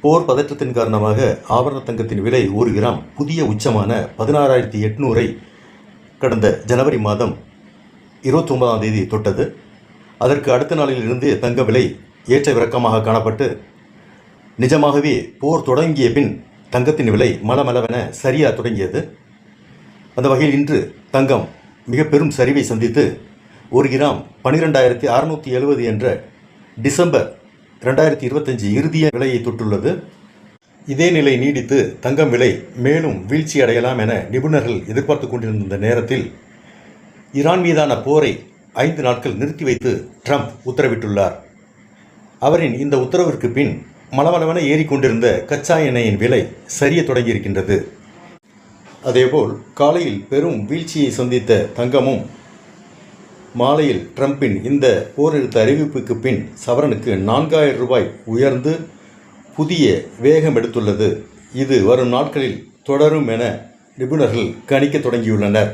போர் பதற்றத்தின் காரணமாக ஆபரண தங்கத்தின் விலை 1 கிராம் புதிய உச்சமான 16,800 கடந்த ஜனவரி மாதம் 29ஆம் தேதி தொட்டது. அதற்கு அடுத்த நாளிலிருந்து தங்க விலை ஏற்ற இறக்கமாக காணப்பட்டு, நிஜமாகவே போர் தொடங்கிய பின் தங்கத்தின் விலை மளமளவென சரியா தொடங்கியது. அந்த வகையில் இன்று தங்கம் மிக பெரும் சரிவை சந்தித்து 1 கிராம் 12,670 என்ற டிசம்பர் 2025 இறுதிய விலையை தொட்டுள்ளது. இதே நிலை நீடித்து தங்கம் விலை மேலும் வீழ்ச்சி அடையலாம் என நிபுணர்கள் எதிர்பார்த்து கொண்டிருந்த நேரத்தில் ஈரான் மீதான போரை 5 நாட்கள் நிறுத்தி வைத்து ட்ரம்ப் உத்தரவிட்டுள்ளார். அவரின் இந்த உத்தரவிற்கு பின் மளமளவென ஏறிக்கொண்டிருந்த கச்சா எண்ணெயின் விலை சரிய தொடங்கியிருக்கின்றது. அதேபோல் காலையில் பெரும் வீழ்ச்சியை சந்தித்த தங்கமும் மாலையில் ட்ரம்பின் இந்த போர் நிறுத்த அறிவிப்புக்கு பின் சவரனுக்கு 4,000 ரூபாய் உயர்ந்து புதிய வேகம் எடுத்துள்ளது. இது வரும் நாட்களில் தொடரும் என நிபுணர்கள் கணிக்க தொடங்கியுள்ளனர்.